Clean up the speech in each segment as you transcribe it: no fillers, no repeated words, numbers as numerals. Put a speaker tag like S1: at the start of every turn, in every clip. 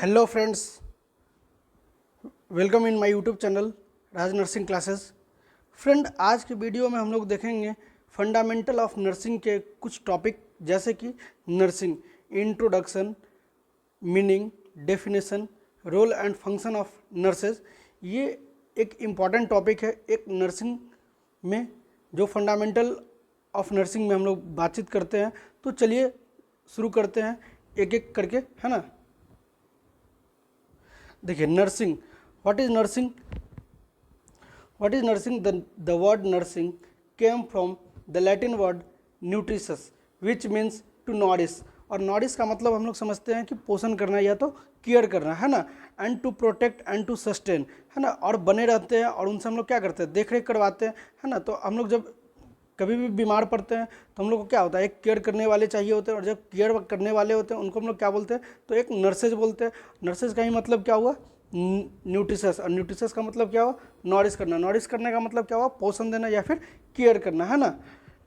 S1: Hello friends, welcome in my YouTube channel Raj nursing classes. Friend, आज के video में हम लोग देखेंगे फंडामेंटल ऑफ नर्सिंग के कुछ टॉपिक, जैसे कि nursing introduction, meaning, definition, role and function of nurses. ये एक इम्पॉर्टेंट टॉपिक है एक नर्सिंग में, जो फंडामेंटल ऑफ नर्सिंग में हम लोग बातचीत करते हैं। तो चलिए शुरू करते हैं एक एक करके, है ना। देखिए, nursing, what is nursing? What is nursing? The word nursing came from the Latin word nutritious which means to nourish. और नॉरिश का मतलब हम लोग समझते हैं कि पोषण करना या तो केयर करना, है ना। And to protect and to sustain, है ना। और बने रहते हैं और उनसे हम लोग क्या करते हैं, देख रेख करवाते हैं, है ना। तो हम लोग जब कभी भी बीमार पड़ते हैं तो हम लोग को क्या होता है, एक केयर करने वाले चाहिए होते हैं। और जब केयर करने वाले होते हैं उनको हम लोग क्या बोलते हैं, तो एक नर्सेज बोलते हैं। नर्सेज का ही मतलब क्या हुआ, न्यूट्रिशस। और न्यूट्रिशस का मतलब क्या हुआ, नॉरिश करना। नॉरिश करने का मतलब क्या हुआ, पोषण देना या फिर केयर करना, है ना।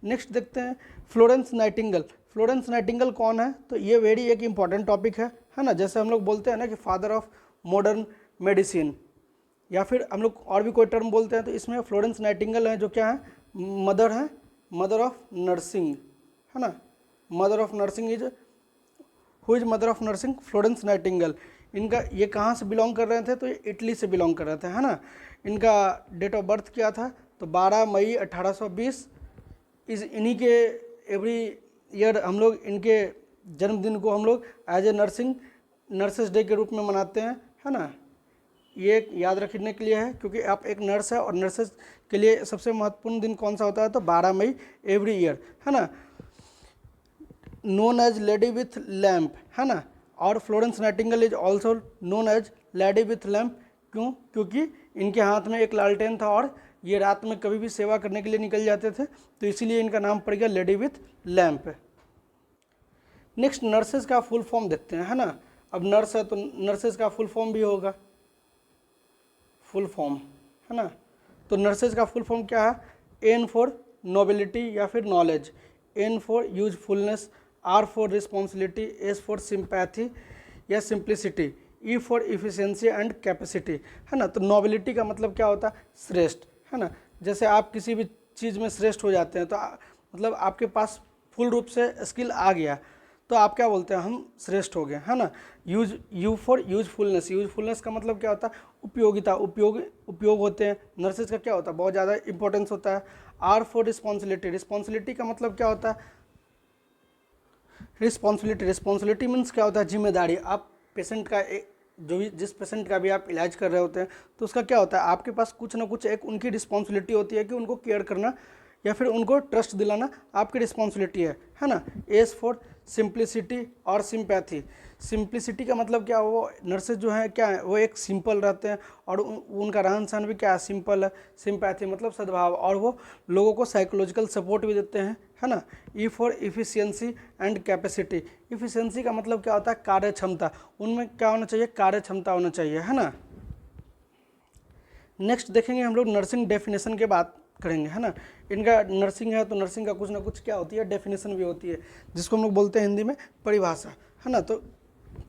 S1: नेक्स्ट देखते हैं फ्लोरेंस नाइटिंगेल। फ्लोरेंस नाइटिंगेल कौन है? तो ये वेरी एक इंपॉर्टेंट टॉपिक है ना। जैसे हम लोग बोलते हैं ना कि फादर ऑफ मॉडर्न मेडिसिन, या फिर हम लोग और भी कोई टर्म बोलते हैं, तो इसमें फ्लोरेंस नाइटिंगेल है जो क्या है, मदर है, मदर ऑफ नर्सिंग, है ना। Mother of nursing is, who is mother of nursing? Florence Nightingale. इनका ये कहाँ से बिलोंग कर रहे थे? तो ये इटली से बिलोंग कर रहे थे, है ना। इनका डेट ऑफ बर्थ क्या था? तो 12 मई 1820। इस इन्हीं के एवरी ईयर हम लोग इनके जन्मदिन को हम लोग एज ए नर्सेस डे के रूप में मनाते हैं, है ना। ये एक याद रखने के लिए है, क्योंकि आप एक नर्स है और नर्सेस के लिए सबसे महत्वपूर्ण दिन कौन सा होता है? तो 12 मई एवरी ईयर, है ना। Known as lady with lamp, है ना। और Florence Nightingale is also known as lady with lamp. क्यों? क्योंकि इनके हाथ में एक लालटेन था और ये रात में कभी भी सेवा करने के लिए निकल जाते थे, तो इसीलिए इनका नाम पड़ गया lady with lamp. Next, nurses का फुल फॉर्म देखते हैं, है ना। अब नर्स है तो नर्सेज का फुल फॉर्म भी होगा, फुल फॉर्म, है ना। तो नर्सेज का फुल फॉर्म क्या है? एन फॉर नोबिलिटी या फिर knowledge, N for usefulness, R for responsibility, S for sympathy या simplicity, E for efficiency and capacity, है ना। तो नोबिलिटी का मतलब क्या होता है? श्रेष्ठ, है ना। जैसे आप किसी भी चीज़ में श्रेष्ठ हो जाते हैं तो मतलब आपके पास फुल रूप से स्किल आ गया, तो आप क्या बोलते हैं, हम श्रेष्ठ हो गए, है ना। यू फॉर यूजफुलनेस, यूजफुलनेस का मतलब क्या होता है? उपयोगिता, उपयोग होते हैं। नर्सेज का क्या होता है? बहुत ज़्यादा इंपॉर्टेंस होता है। आर फॉर रिस्पॉन्सिबिलिटी, रिस्पॉन्सिबिलिटी का मतलब क्या होता है? रिस्पॉन्सिबिलिटी मीन्स क्या होता है? जिम्मेदारी। आप पेशेंट का जो भी, जिस पेशेंट का भी आप इलाज कर रहे होते हैं, तो उसका क्या होता है, आपके पास कुछ ना कुछ एक उनकी रिस्पॉन्सिबिलिटी होती है कि उनको केयर करना या फिर उनको ट्रस्ट दिलाना आपकी रिस्पॉन्सिबिलिटी है ना। एस फॉर सिंप्लिसिटी और सिंपैथी। सिंप्लिसिटी का मतलब क्या, वो नर्सेज जो है क्या है, वो एक सिंपल रहते हैं और उनका रहन सहन भी क्या है, सिंपल है। सिंपैथी मतलब सद्भाव, और वो लोगों को साइकोलॉजिकल सपोर्ट भी देते हैं, है ना। E for efficiency and capacity. Efficiency का मतलब क्या होता है? कार्य क्षमता। उनमें क्या होना चाहिए? कार्य क्षमता होना चाहिए, है ना। नेक्स्ट देखेंगे हम लोग नर्सिंग डेफिनेशन के बात करेंगे, है ना। इनका नर्सिंग है तो नर्सिंग का कुछ ना कुछ क्या होती है, डेफिनेशन भी होती है, जिसको हम लोग बोलते हैं हिंदी में परिभाषा, है ना। तो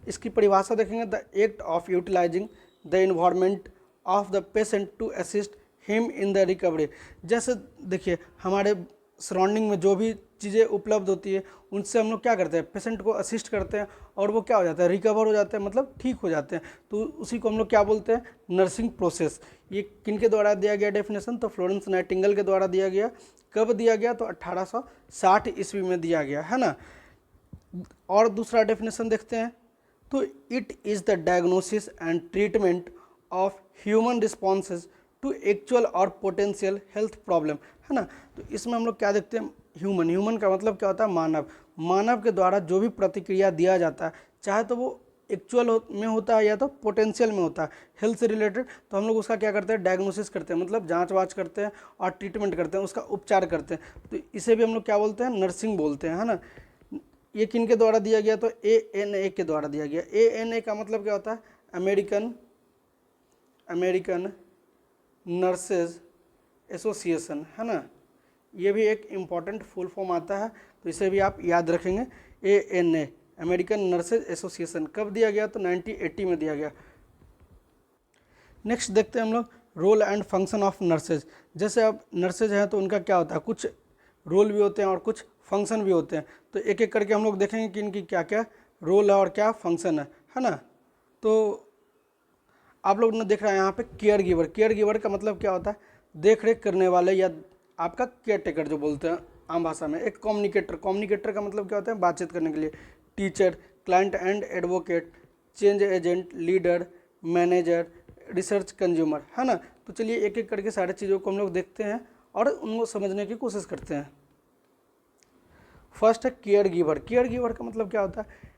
S1: इसकी परिभाषा देखेंगे, the act of utilising the environment of the patient to assist him in the recovery. जैसे देखिए, हमारे सराउंडिंग में जो भी चीज़ें उपलब्ध होती है उनसे हम लोग क्या करते हैं, पेशेंट को असिस्ट करते हैं और वो क्या हो जाता है, रिकवर हो जाते हैं, मतलब ठीक हो जाते हैं। तो उसी को हम लोग क्या बोलते हैं, नर्सिंग प्रोसेस। ये किन के द्वारा दिया गया डेफिनेशन? तो फ्लोरेंस नाइटिंगेल के द्वारा दिया गया। कब दिया गया? तो 1860 ईस्वी में दिया गया, है ना। और दूसरा डेफिनेशन देखते हैं, तो it is the diagnosis and treatment of human responses to actual or potential health problem, है ना। तो इसमें हम लोग क्या देखते हैं, ह्यूमन का मतलब क्या होता है? मानव। मानव के द्वारा जो भी प्रतिक्रिया दिया जाता है, चाहे तो वो एक्चुअल में होता है या तो पोटेंशियल में होता है, हेल्थ से रिलेटेड, तो हम लोग उसका क्या करते हैं, डायग्नोसिस करते हैं, मतलब जांच वाच करते हैं और ट्रीटमेंट करते हैं, उसका उपचार करते हैं। तो इसे भी हम लोग क्या बोलते हैं, नर्सिंग बोलते हैं, है ना। ये किन के द्वारा दिया गया? तो ANA के द्वारा दिया गया। ANA का मतलब क्या होता है? अमेरिकन नर्सेज एसोसिएशन, है ना। ये भी एक इम्पॉर्टेंट फुल फॉर्म आता है, तो इसे भी आप याद रखेंगे, ANA, अमेरिकन नर्सेज एसोसिएशन। कब दिया गया? तो 1980 में दिया गया। नेक्स्ट देखते हैं हम लोग role and function of nurses. जैसे अब नर्सेज हैं तो उनका क्या होता है, कुछ रोल भी होते हैं और कुछ फंक्शन भी होते हैं। तो एक एक करके हम लोग देखेंगे कि इनकी क्या क्या रोल है और क्या फंक्शन है ना। तो आप लोग ने देख रहे हैं यहाँ पे केयर गिवर। केयर गिवर का मतलब क्या होता है? देख रेख करने वाले या आपका केयर टेकर जो बोलते हैं आम भाषा में। एक कम्युनिकेटर। कम्युनिकेटर का मतलब क्या होता है? बातचीत करने के लिए। Teacher, client and advocate, change agent, leader, manager, research consumer, है ना। तो चलिए एक एक करके सारी चीज़ों को हम लोग देखते हैं और उनको समझने की कोशिश करते हैं। फर्स्ट है केयर गिवर। केयर गिवर का मतलब क्या होता है?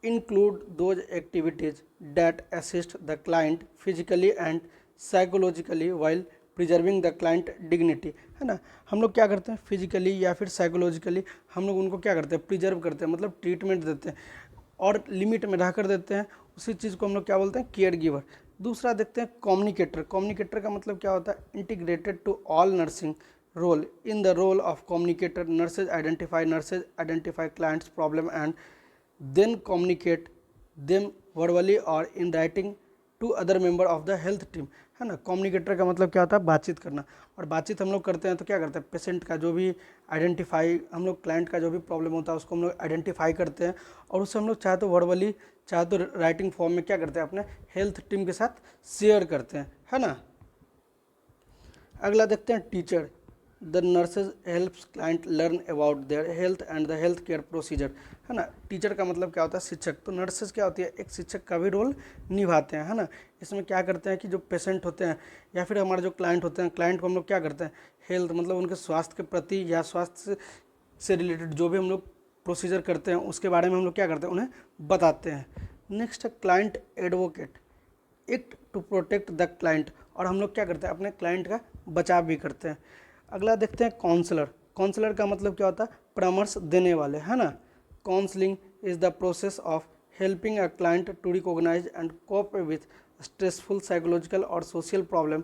S1: Include those activities that assist the client physically and psychologically while preserving the client dignity, है ना। हम लोग क्या करते हैं? फिजिकली या फिर साइकोलॉजिकली हम लोग उनको क्या करते हैं? प्रिजर्व करते हैं, मतलब ट्रीटमेंट देते हैं और लिमिट में रहकर देते हैं। उसी चीज़ को हम लोग क्या बोलते हैं? Care giver. दूसरा देखते हैं कम्युनिकेटर। कम्युनिकेटर का मतलब क्या होता है? Integrated to all nursing role. In the role of communicator nurses identify clients problem and then communicate them verbally और in writing to other member of the health team, है ना। कम्युनिकेटर का मतलब क्या होता है? बातचीत करना। और बातचीत हम लोग करते हैं तो क्या करते हैं? पेशेंट का जो भी आइडेंटिफाई, हम लोग क्लाइंट का जो भी प्रॉब्लम होता है उसको हम लोग आइडेंटिफाई करते हैं और उससे हम लोग चाहे तो वर्बली चाहे तो राइटिंग फॉर्म में क्या करते हैं? अपने हेल्थ टीम के साथ शेयर करते हैं, है ना। अगला देखते हैं teacher. The nurses helps client learn about their health and the health care procedure, है ना। टीचर का मतलब क्या होता है? शिक्षक। तो नर्सेज क्या होती है? एक शिक्षक का भी रोल निभाते हैं, है ना। इसमें क्या करते हैं कि जो पेशेंट होते हैं या फिर हमारे जो क्लाइंट होते हैं, क्लाइंट को हम लोग क्या करते हैं? हेल्थ मतलब उनके स्वास्थ्य के प्रति या स्वास्थ्य से रिलेटेड जो भी हम लोग प्रोसीजर करते हैं उसके बारे में हम लोग क्या करते हैं? उन्हें बताते हैं। नेक्स्ट है client advocate. Act to protect the client. और हम लोग क्या करते हैं? अपने क्लाइंट का बचाव भी करते हैं। अगला देखते हैं काउंसलर। काउंसलर का मतलब क्या होता है? परामर्श देने वाले, है ना। Counselling is the process of helping a client to recognise and cope with stressful psychological और social problem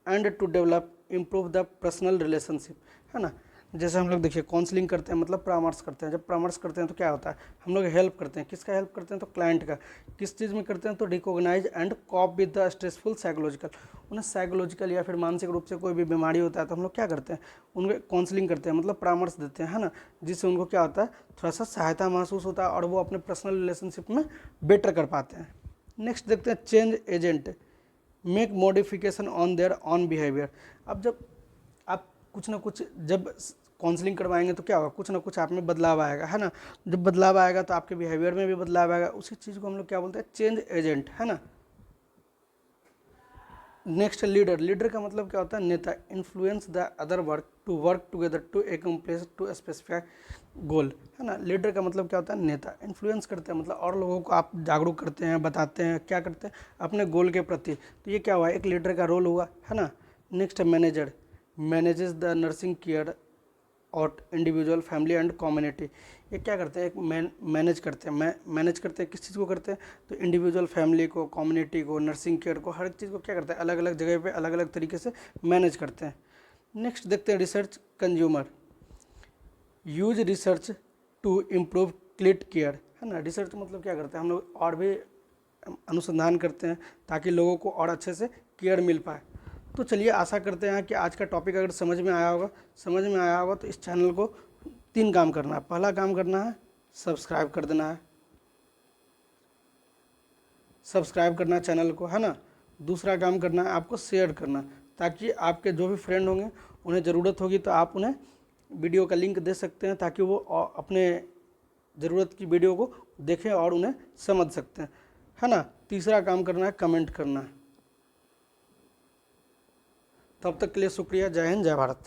S1: and to develop improve the personal relationship, है ना। जैसे हम लोग देखिए काउंसलिंग करते हैं मतलब परामर्श करते हैं। जब परामर्श करते हैं तो क्या होता है? हम लोग हेल्प करते हैं। किसका हेल्प करते हैं? तो क्लाइंट का। किस चीज़ में करते हैं? तो recognise and cope with the stressful psychological. उन्हें साइकोलॉजिकल या फिर मानसिक रूप से कोई भी बीमारी होता है तो हम लोग क्या करते हैं? उनको काउंसलिंग करते हैं, मतलब परामर्श देते हैं, है ना। जिससे उनको क्या होता है? थोड़ा सा सहायता महसूस होता है और वो अपने पर्सनल रिलेशनशिप में बेटर कर पाते हैं। नेक्स्ट देखते हैं change agent. Make modification on their on behaviour. अब जब आप कुछ ना कुछ जब काउंसलिंग करवाएंगे तो क्या होगा? कुछ ना कुछ आप में बदलाव आएगा, है ना। जब बदलाव आएगा तो आपके बिहेवियर में भी बदलाव आएगा। उसी चीज़ को हम लोग क्या बोलते हैं? चेंज एजेंट, है ना। Next leader. लीडर का मतलब क्या होता है? नेता। Influence the other work together to accomplish to specify goal, है ना। लीडर का मतलब क्या होता है? नेता। इन्फ्लुएंस करते हैं मतलब और लोगों को आप जागरूक करते हैं, बताते हैं, क्या करते हैं? अपने गोल के प्रति। तो ये क्या हुआ? एक लीडर का रोल हुआ, है ना। नेक्स्ट है manager. Manages the nursing care और इंडिविजुअल, फैमिली एंड कम्युनिटी। ये क्या करते हैं? एक मैनेज करते हैं। मैनेज करते हैं किस चीज़ को करते हैं? तो इंडिविजुअल, फैमिली को, कम्युनिटी को, नर्सिंग केयर को, हर एक चीज़ को क्या करते हैं? अलग अलग जगह पे अलग अलग तरीके से मैनेज करते हैं। नेक्स्ट देखते हैं research consumer. Use research to improve client care, है ना। रिसर्च मतलब क्या करते हैं? हम लोग और भी अनुसंधान करते हैं ताकि लोगों को और अच्छे से केयर मिल पाए। तो चलिए आशा करते हैं कि आज का टॉपिक अगर समझ में आया होगा तो इस चैनल को 3 काम करना है। पहला काम करना है सब्सक्राइब कर देना है, सब्सक्राइब करना है चैनल को, है ना। दूसरा काम करना है आपको शेयर करना, ताकि आपके जो भी फ्रेंड होंगे उन्हें ज़रूरत होगी तो आप उन्हें वीडियो का लिंक दे सकते हैं ताकि वो अपने ज़रूरत की वीडियो को देखें और उन्हें समझ सकते हैं, है ना। तीसरा काम करना है कमेंट करना है। तब तक के लिए शुक्रिया। जय हिंद, जय भारत।